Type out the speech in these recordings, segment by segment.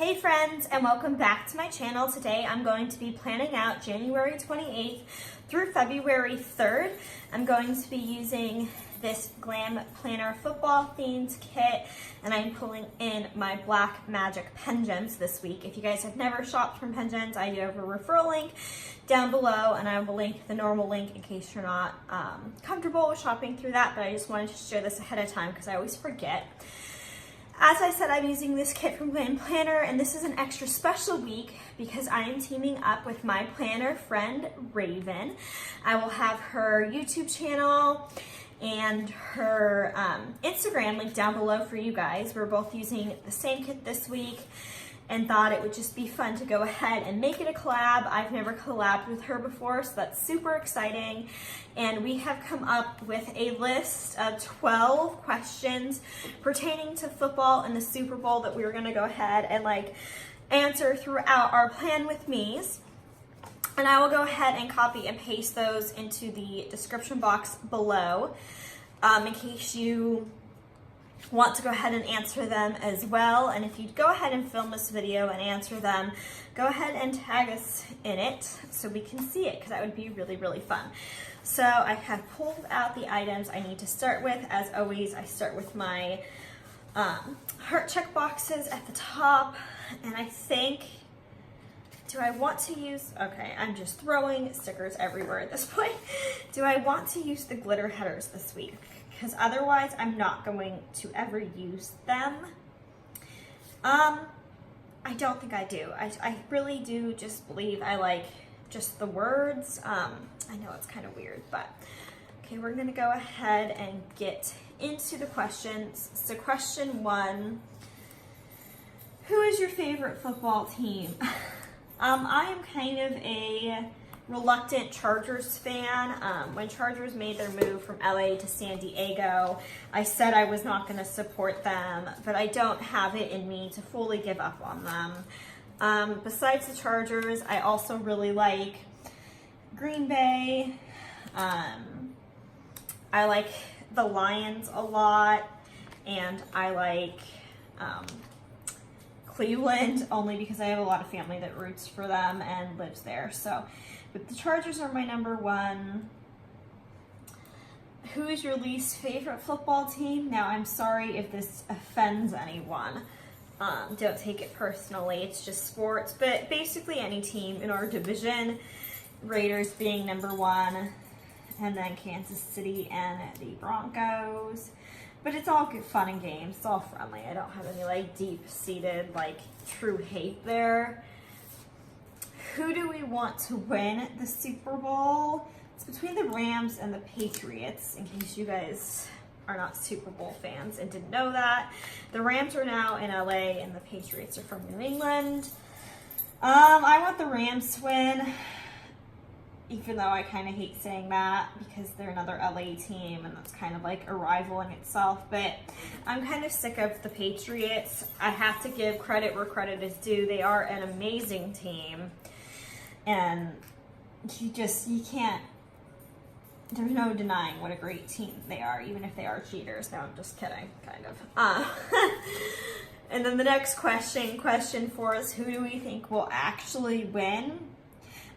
Hey friends, and welcome back to my channel. Today I'm going to be planning out January 28th through February 3rd. I'm going to be using this Glam Planner football themed kit, and I'm pulling in my Black Magic pen gems this week. If you guys have never shopped from pen gems, I do have a referral link down below, and I will link the normal link in case you're not comfortable with shopping through that, but I just wanted to share this ahead of time because I always forget. As I said, I'm using this kit from Glam Planner, and this is an extra special week because I am teaming up with my planner friend, Rayven. I will have her YouTube channel and her Instagram linked down below for you guys. We're both using the same kit this week and thought it would just be fun to go ahead and make it a collab. I've never collabed with her before, so that's super exciting. And we have come up with a list of 12 questions pertaining to football and the Super Bowl that we were gonna go ahead and answer throughout our Plan With Me's. And I will go ahead and copy and paste those into the description box below in case you want to go ahead and answer them as well. And if you go ahead and film this video and answer them, go ahead and tag us in it so we can see it, because that would be really, really fun. So I have pulled out the items I need to start with. As always, I start with my heart check boxes at the top, and I think, do I want to use, okay, I'm just throwing stickers everywhere at this point. Do I want to use the glitter headers this week? Because otherwise I'm not going to ever use them. I don't think I do. I really do just believe I like just the words. I know it's kind of weird, but okay, we're gonna go ahead and get into the questions. So question one, who is your favorite football team? I am kind of a reluctant Chargers fan. When Chargers made their move from LA to San Diego, I said I was not going to support them, but I don't have it in me to fully give up on them. Besides the Chargers, I also really like Green Bay. I like the Lions a lot, and I like Cleveland only because I have a lot of family that roots for them and lives there. So, but the Chargers are my number one. Who is your least favorite football team? Now, I'm sorry if this offends anyone. Don't take it personally. It's just sports. But basically any team in our division, Raiders being number one, and then Kansas City and the Broncos. But it's all good fun and games. It's all friendly. I don't have any deep-seated true hate there. Who do we want to win the Super Bowl? It's between the Rams and the Patriots, in case you guys are not Super Bowl fans and didn't know that. The Rams are now in LA and the Patriots are from New England. I want the Rams to win, even though I kind of hate saying that because they're another LA team and that's kind of like a rival in itself. But I'm kind of sick of the Patriots. I have to give credit where credit is due. They are an amazing team. And you can't, there's no denying what a great team they are, even if they are cheaters. No, I'm just kidding, kind of. And then the next question 4 is, who do we think will actually win?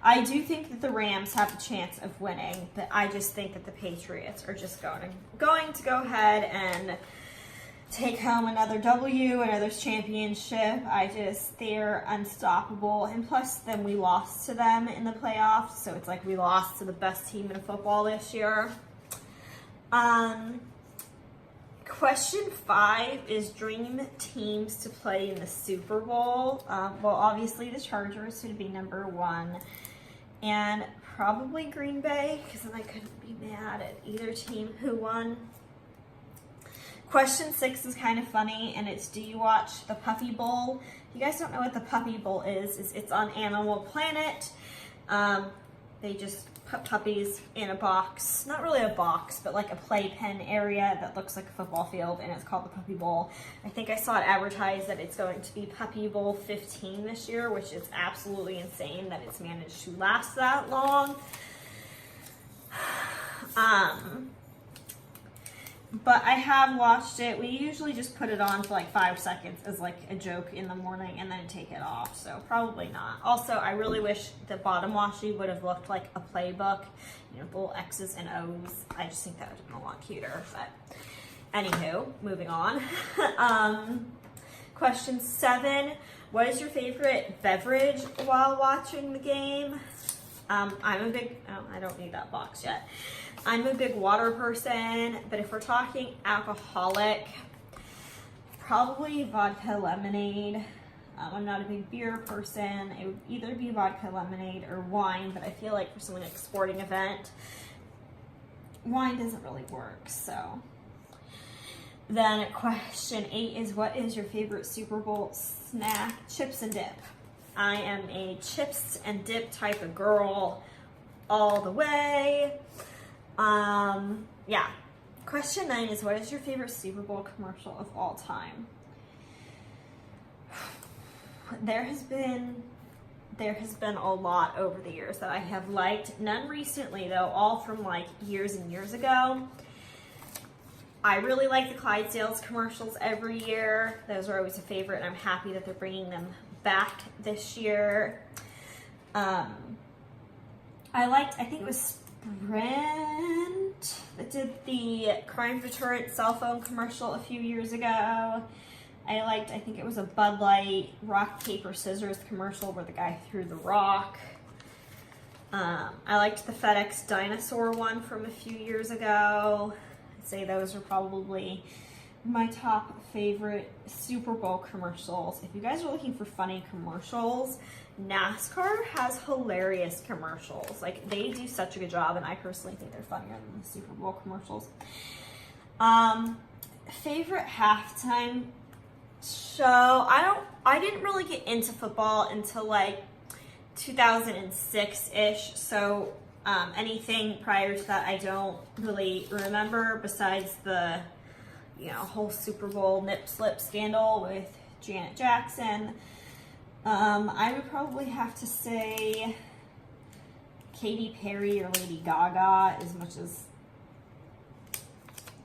I do think that the Rams have a chance of winning, but I just think that the Patriots are just going to go ahead and take home another W, another championship. They're unstoppable. And plus, then we lost to them in the playoffs, so it's like we lost to the best team in football this year. Question 5 is dream teams to play in the Super Bowl. Well, obviously the Chargers would be number 1. And probably Green Bay, because then I couldn't be mad at either team who won. Question 6 is kind of funny, and it's, do you watch the Puppy Bowl? If you guys don't know what the Puppy Bowl is it's on Animal Planet. They just put puppies in a box, not really a box, but like a playpen area that looks like a football field, and it's called the Puppy Bowl. I think I saw it advertised that it's going to be Puppy Bowl 15 this year, which is absolutely insane that it's managed to last that long. but I have watched it. We usually just put it on for like 5 seconds as like a joke in the morning and then take it off, so probably not. Also, I really wish the bottom washi would have looked like a playbook, you know, little X's and O's. I just think that would have been a lot cuter, but anywho, moving on. Question 7, what is your favorite beverage while watching the game? I'm a big, oh, I don't need that box yet. I'm a big water person, but if we're talking alcoholic, probably vodka lemonade. I'm not a big beer person. It would either be vodka lemonade or wine, but I feel like for something like a sporting event, wine doesn't really work, so. Then question 8 is, what is your favorite Super Bowl snack? Chips and dip. I am a chips and dip type of girl all the way. Yeah. Question 9 is, what is your favorite Super Bowl commercial of all time? There has been a lot over the years that I have liked. None recently though, all from like years and years ago. I really like the Clydesdales commercials every year. Those are always a favorite, and I'm happy that they're bringing them back this year. I think it was Sprint that did the crime deterrent cell phone commercial a few years ago. I think it was a Bud Light rock, paper, scissors commercial where the guy threw the rock. I liked the FedEx dinosaur one from a few years ago. I'd say those are probably my top favorite Super Bowl commercials. If you guys are looking for funny commercials, NASCAR has hilarious commercials. Like, they do such a good job, and I personally think they're funnier than the Super Bowl commercials. Favorite halftime show? I didn't really get into football until like 2006-ish, so anything prior to that I don't really remember, besides the, you know, whole Super Bowl nip slip scandal with Janet Jackson. I would probably have to say Katy Perry or Lady Gaga, as much as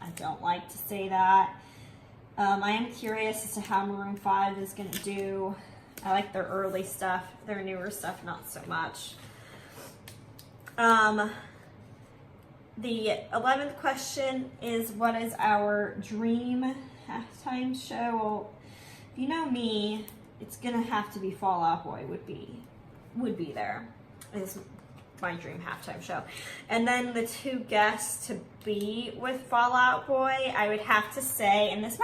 I don't like to say that. I am curious as to how Maroon 5 is going to do. I like their early stuff. Their newer stuff, not so much. The 11th question is, what is our dream halftime show? Well, if you know me, it's gonna have to be Fall Out Boy would be there. Is my dream halftime show. And then the 2 guests to be with Fall Out Boy, I would have to say, and this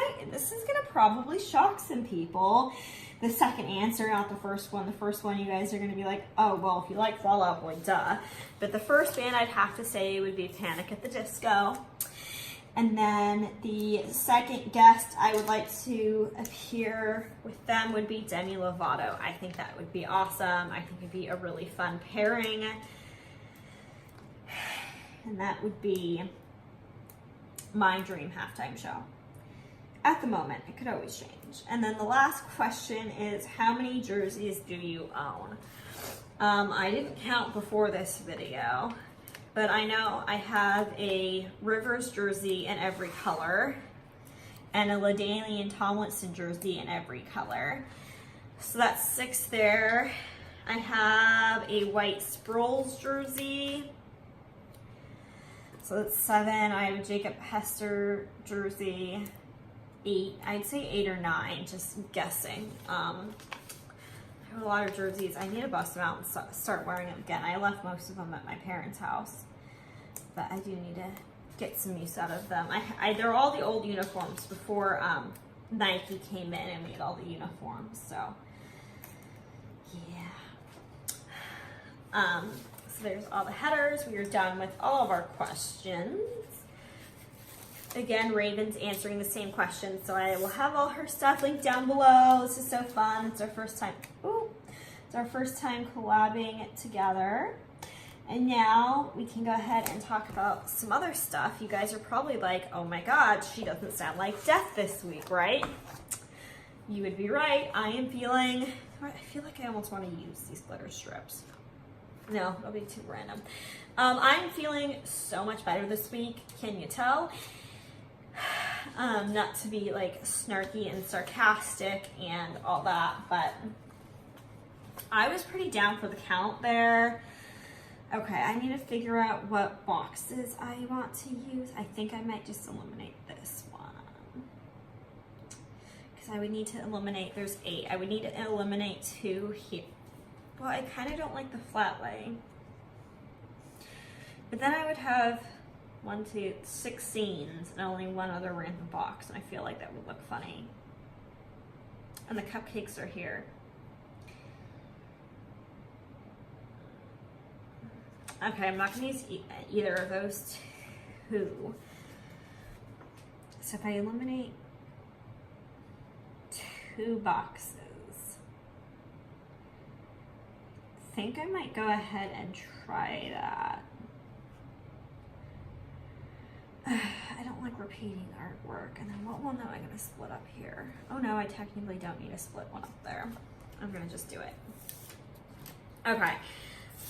is gonna probably shock some people, the second answer, not the first one. The first one, you guys are going to be like, oh, well, if you like Fall Out Boy, duh. But the first band I'd have to say would be Panic at the Disco. And then the second guest I would like to appear with them would be Demi Lovato. I think that would be awesome. I think it'd be a really fun pairing. And that would be my dream halftime show. At the moment, it could always change. And then the last question is, how many jerseys do you own? I didn't count before this video, but I know I have a Rivers jersey in every color and a LaDainian Tomlinson jersey in every color. So that's 6 there. I have a white Sproles jersey. So that's 7. I have a Jacob Hester jersey. 8. I'd say 8 or 9, just guessing. I have a lot of jerseys. I need to bust them out and start wearing them again. I left most of them at my parents' house, but I do need to get some use out of them. They're all the old uniforms before Nike came in and made all the uniforms, so yeah. So there's all the headers. We are done with all of our questions. Again, Rayven's answering the same question, so I will have all her stuff linked down below. This is so fun. It's our first time. It's our first time collabing together. And now we can go ahead and talk about some other stuff. You guys are probably like, oh my God, she doesn't sound like death this week, right? You would be right. I feel like I almost want to use these glitter strips. No, that'll be too random. I'm feeling so much better this week. Can you tell? Not to be like snarky and sarcastic and all that, but I was pretty down for the count there. Okay, I need to figure out what boxes I want to use. I think I might just eliminate this one. Because I would need to eliminate, there's 8. I would need to eliminate 2 here. Well, I kind of don't like the flat lay. But then I would have 1, 2, 6 scenes and only 1 other random box. And I feel like that would look funny. And the cupcakes are here. Okay, I'm not going to use either of those 2. So if I eliminate 2 boxes, I think I might go ahead and try that. I don't like repeating artwork. And then what one am I going to split up here? Oh no, I technically don't need to split one up there. I'm going to just do it. Okay.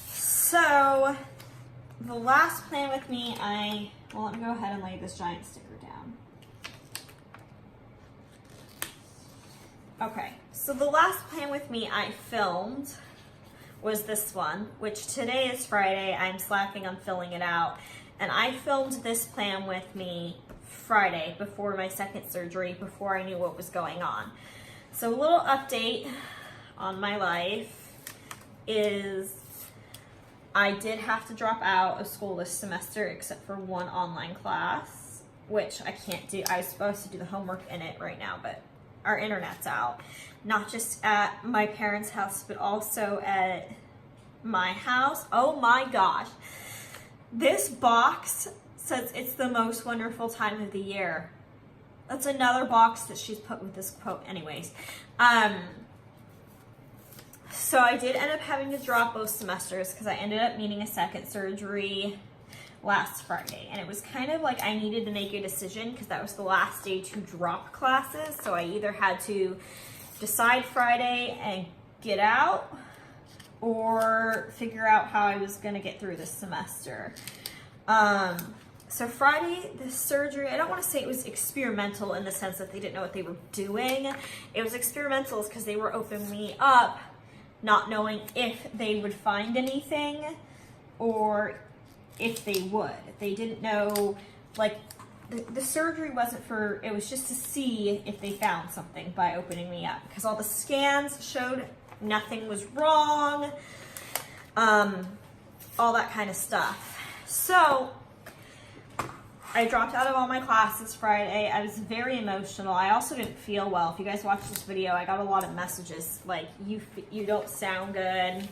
So, the last plan with me, well, let me go ahead and lay this giant sticker down. Okay, so the last plan with me I filmed was this one, which today is Friday. I'm slacking on filling it out. And I filmed this plan with me Friday before my second surgery, before I knew what was going on. So a little update on my life is I did have to drop out of school this semester except for 1 online class, which I can't do. I was supposed to do the homework in it right now, but our internet's out. Not just at my parents' house, but also at my house. Oh my gosh. This box says it's the most wonderful time of the year. That's another box that she's put with this quote anyways. So I did end up having to drop both semesters because I ended up needing a second surgery last Friday. And it was kind of like I needed to make a decision because that was the last day to drop classes. So I either had to decide Friday and get out or figure out how I was going to get through this semester. So Friday, the surgery, I don't want to say it was experimental in the sense that they didn't know what they were doing. It was experimental because they were opening me up not knowing if they would find anything or if they would. They didn't know, like, the surgery wasn't for, it was just to see if they found something by opening me up. Because all the scans showed nothing was wrong, all that kind of stuff. So, I dropped out of all my classes Friday. I was very emotional. I also didn't feel well. If you guys watch this video, I got a lot of messages like, you don't sound good,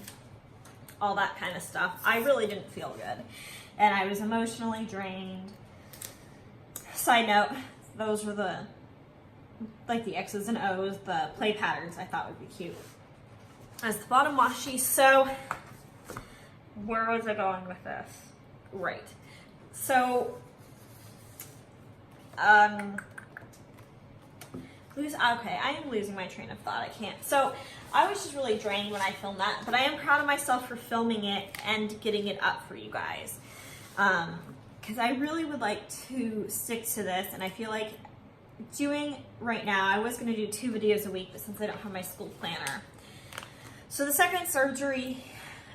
all that kind of stuff. I really didn't feel good. And I was emotionally drained. Side note, those were the X's and O's, the play patterns I thought would be cute. As the bottom washi. So, where was I going with this? Right. So, okay, I am losing my train of thought. I can't. So, I was just really drained when I filmed that, but I am proud of myself for filming it and getting it up for you guys. Because I really would like to stick to this, and I feel like doing right now, I was going to do 2 videos a week, but since I don't have my school planner. So the second surgery,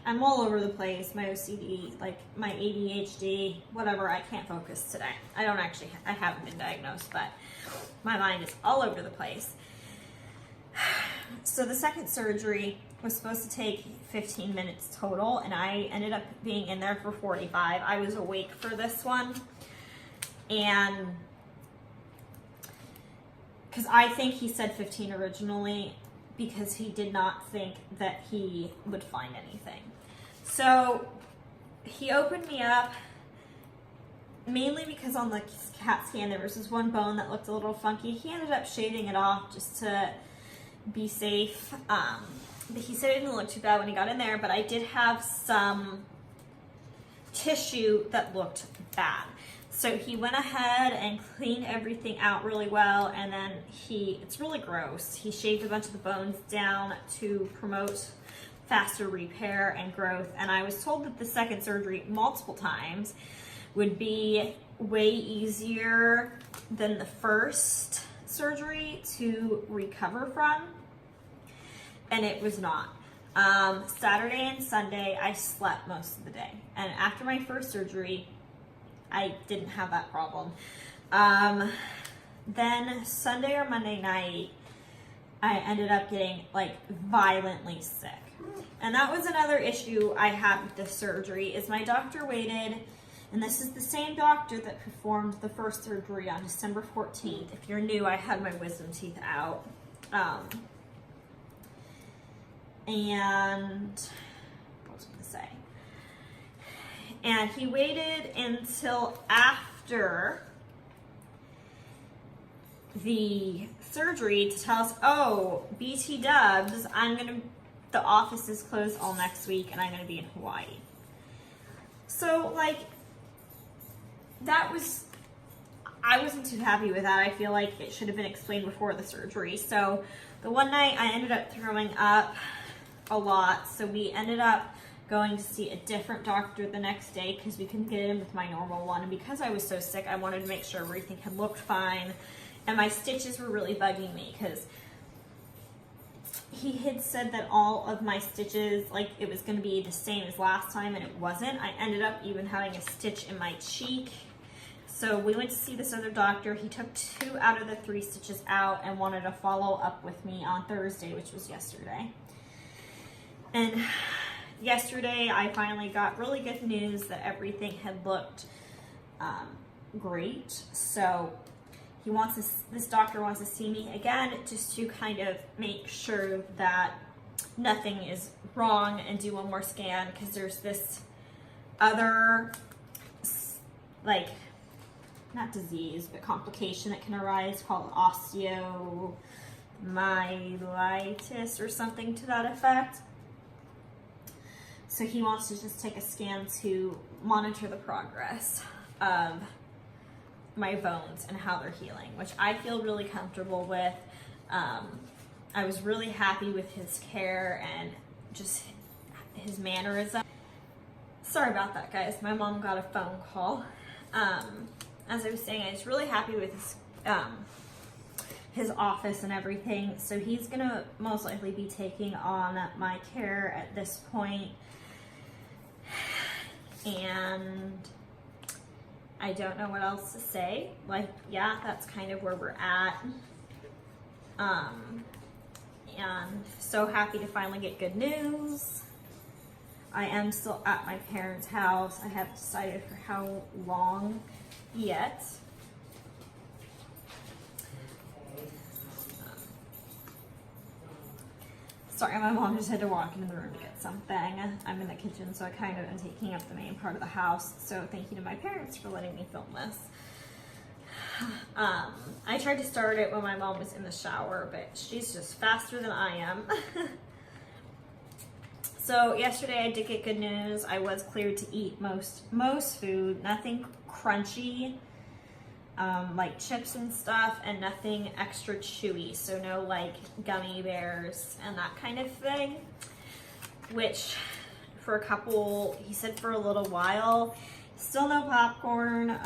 I'm all over the place, my OCD, like my ADHD, whatever, I can't focus today. I haven't been diagnosed, but my mind is all over the place. So the second surgery was supposed to take 15 minutes total, and I ended up being in there for 45. I was awake for this one, and because I think he said 15 originally, because he did not think that he would find anything. So he opened me up mainly because on the CAT scan there was this one bone that looked a little funky. He ended up shaving it off just to be safe. But he said it didn't look too bad when he got in there, but I did have some tissue that looked bad. So he went ahead and cleaned everything out really well, and then it's really gross. He shaved a bunch of the bones down to promote faster repair and growth, and I was told that the second surgery multiple times would be way easier than the first surgery to recover from, and it was not. Saturday and Sunday, I slept most of the day. And after my first surgery, I didn't have that problem. Then Sunday or Monday night, I ended up getting like violently sick. And that was another issue I had with this surgery, is my doctor waited, and this is the same doctor that performed the first surgery on December 14th. If you're new, I had my wisdom teeth out. And what was I going to say? And he waited until after the surgery to tell us, oh, BT dubs, the office is closed all next week and I'm gonna be in Hawaii. So like, I wasn't too happy with that. I feel like it should have been explained before the surgery. So the one night I ended up throwing up a lot, so we ended up going to see a different doctor the next day because we couldn't get in with my normal one. And because I was so sick, I wanted to make sure everything had looked fine. And my stitches were really bugging me because he had said that all of my stitches, like it was going to be the same as last time, and it wasn't. I ended up even having a stitch in my cheek. So we went to see this other doctor. He took 2 out of the 3 stitches out and wanted to follow up with me on Thursday, which was yesterday. And yesterday I finally got really good news that everything had looked great. So this doctor wants to see me again just to kind of make sure that nothing is wrong and do one more scan, because there's this other, like, not disease, but complication that can arise called osteomyelitis or something to that effect. So he wants to just take a scan to monitor the progress of my bones and how they're healing, which I feel really comfortable with. I was really happy with his care and just his mannerism. Sorry about that, guys. My mom got a phone call. As I was saying, I was really happy with his office and everything. So he's gonna most likely be taking on my care at this point. And I don't know what else to say. Like, yeah, that's kind of where we're at. And so happy to finally get good news. I am still at my parents' house. I haven't decided for how long yet. Sorry, my mom just had to walk into the room to get something. I'm in the kitchen, so I kind of am taking up the main part of the house. So thank you to my parents for letting me film this. I tried to start it when my mom was in the shower, but she's just faster than I am. So yesterday I did get good news. I was cleared to eat most food, nothing crunchy, like chips and stuff, and nothing extra chewy. So no like gummy bears and that kind of thing, which for he said for a little while. Still no popcorn,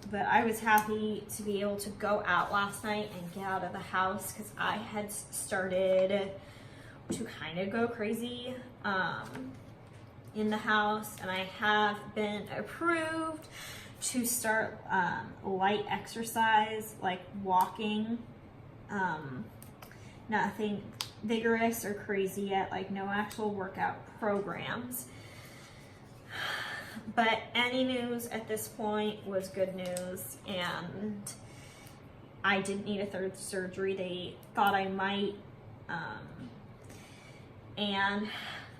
but I was happy to be able to go out last night and get out of the house because I had started to kind of go crazy in the house, and I have been approved to start light exercise, like walking, nothing vigorous or crazy yet, like no actual workout programs. But any news at this point was good news, and I didn't need a 3rd surgery. They thought I might, and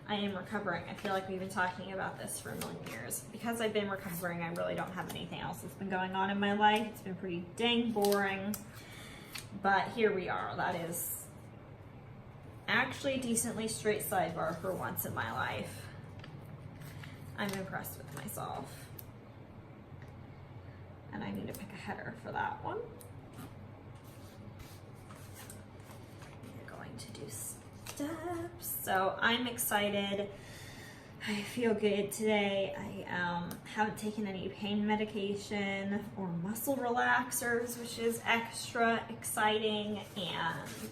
I am recovering. I feel like we've been talking about this for a million years. Because I've been recovering, I really don't have anything else that's been going on in my life. It's been pretty dang boring, but here we are. That is actually a decently straight sidebar for once in my life. I'm impressed with myself. And I need to pick a header for that one. We're going to do steps. So I'm excited I feel good today. I haven't taken any pain medication or muscle relaxers, which is extra exciting, and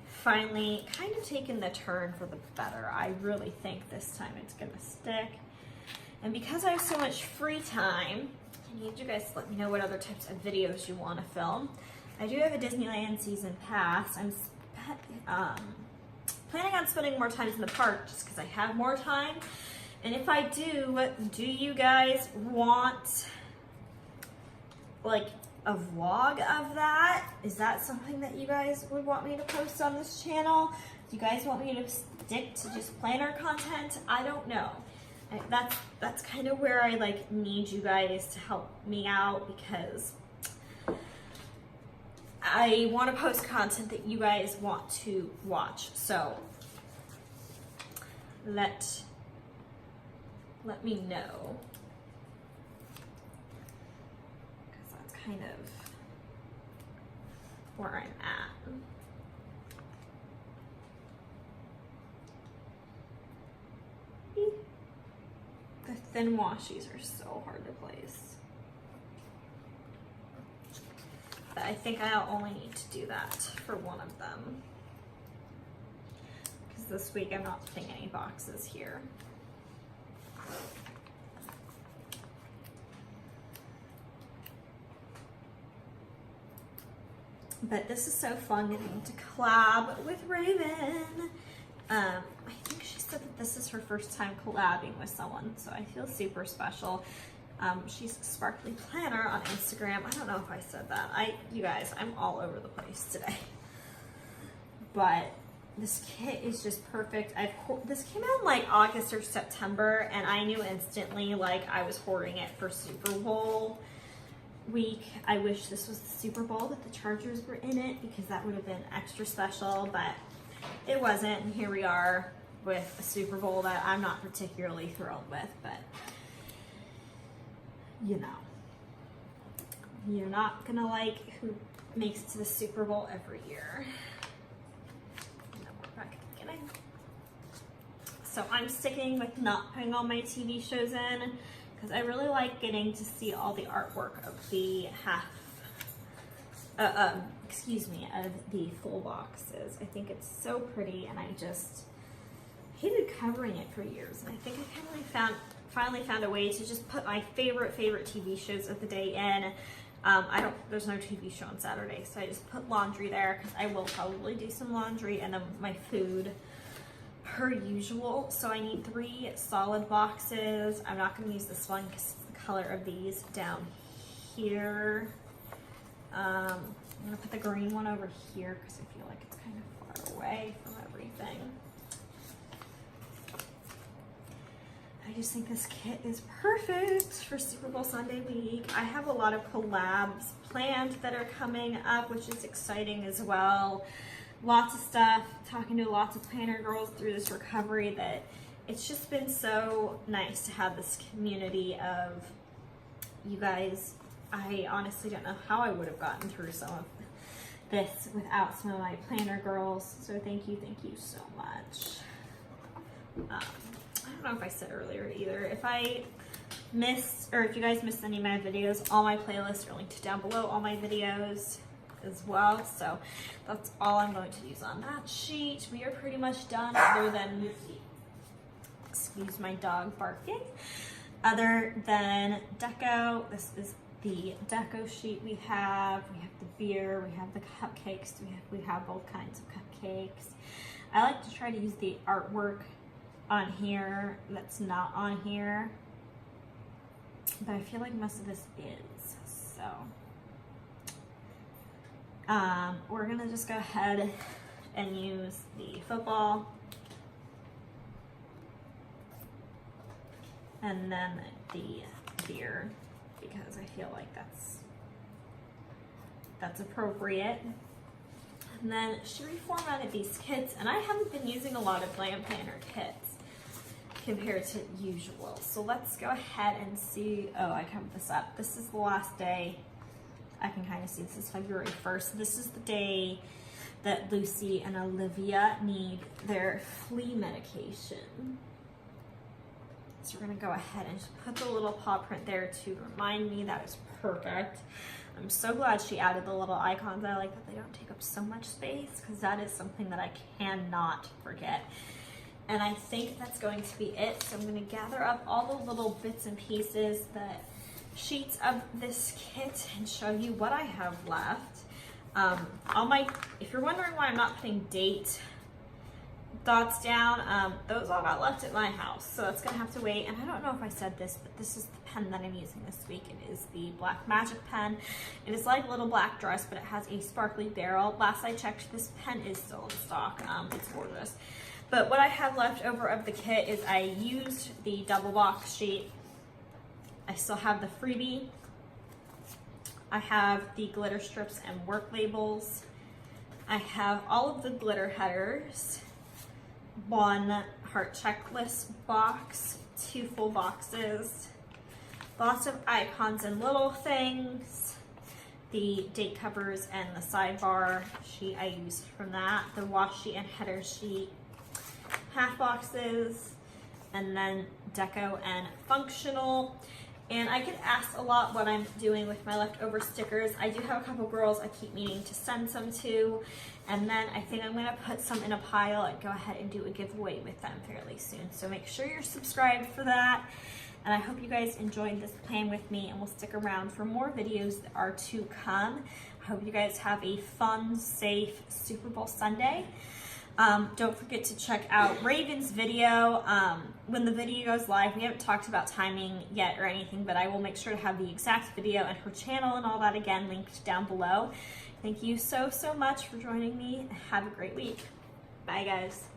finally kind of taken the turn for the better. I really think this time it's gonna stick. And because I have so much free time, I need you guys to let me know what other types of videos you want to film. I do have a Disneyland season pass. I'm planning on spending more time in the park just because I have more time. And if I do you guys want like a vlog of that? Is that something that you guys would want me to post on this channel? Do you guys want me to stick to just planner content? I don't know. That's kind of where I like need you guys to help me out, because I want to post content that you guys want to watch. So let me know, because that's kind of where I'm at. The thin washies are so hard to place. But I think I'll only need to do that for one of them, because this week I'm not putting any boxes here. But this is so fun getting to collab with Rayven. I think she said that this is her first time collabing with someone, so I feel super special. She's SparklyPlanner on Instagram. I don't know if I said that. You guys, I'm all over the place today. But this kit is just perfect. This came out in like August or September, and I knew instantly like I was hoarding it for Super Bowl week. I wish this was the Super Bowl that the Chargers were in it, because that would have been extra special, but it wasn't, and here we are with a Super Bowl that I'm not particularly thrilled with, but you know, you're not gonna like who makes it to the Super Bowl every year. And then we're back at the beginning. So I'm sticking with not putting all my TV shows in, because I really like getting to see all the artwork of the of the full boxes. I think it's so pretty, and I just hated covering it for years. And I think I finally found a way to just put my favorite TV shows of the day in. There's no TV show on Saturday, so I just put laundry there, because I will probably do some laundry, and then my food per usual. So I need 3 solid boxes. I'm not going to use this one because it's the color of these down here. I'm going to put the green one over here because I feel like it's kind of far away from everything. I just think this kit is perfect for Super Bowl Sunday week. I have a lot of collabs planned that are coming up, which is exciting as well. Lots of stuff, talking to lots of planner girls through this recovery, that it's just been so nice to have this community of you guys. I honestly don't know how I would have gotten through some of this without some of my planner girls, so thank you so much. I don't know if I said earlier either, if I missed, or if you guys missed any of my videos, all my playlists are linked down below, all my videos as well. So that's all I'm going to use on that sheet. We are pretty much done, other than, excuse my dog barking, other than deco. This is the deco sheet we have. We have the beer, we have the cupcakes, we have both kinds of cupcakes. I like to try to use the artwork on here that's not on here, but I feel like most of this is, so we're gonna just go ahead and use the football, and then the beer, because I feel like that's appropriate. And then she reformatted these kits, and I haven't been using a lot of Glam Planner kits compared to usual. So let's go ahead and see. Oh, I covered this up. This is the last day. I can kind of see this is February 1st. This is the day that Lucy and Olivia need their flea medication. So we're gonna go ahead and just put the little paw print there to remind me that is perfect. I'm so glad she added the little icons. I like that they don't take up so much space because that is something that I cannot forget. And I think that's going to be it. So I'm gonna gather up all the little bits and pieces, the sheets of this kit, and show you what I have left. If you're wondering why I'm not putting date dots down, those all got left at my house, so that's gonna have to wait. And I don't know if I said this, but this is the pen that I'm using this week. It is the Black Magic pen. It is like Little Black Dress, but it has a sparkly barrel. Last I checked, this pen is still in stock. It's gorgeous. But what I have left over of the kit is I used the double box sheet. I still have the freebie. I have the glitter strips and work labels. I have all of the glitter headers, one heart checklist box, 2 full boxes, lots of icons and little things, the date covers and the sidebar sheet I used from that, the washi sheet and header sheet, half boxes, and then deco and functional. And I get asked a lot what I'm doing with my leftover stickers. I do have a couple girls I keep meaning to send some to, and then I think I'm gonna put some in a pile and go ahead and do a giveaway with them fairly soon. So make sure you're subscribed for that. And I hope you guys enjoyed this plan with me and will stick around for more videos that are to come. I hope you guys have a fun, safe Super Bowl Sunday. Don't forget to check out Rayven's video when the video goes live. We haven't talked about timing yet or anything, but I will make sure to have the exact video and her channel and all that again linked down below. Thank you so much for joining me. Have a great week. Bye guys.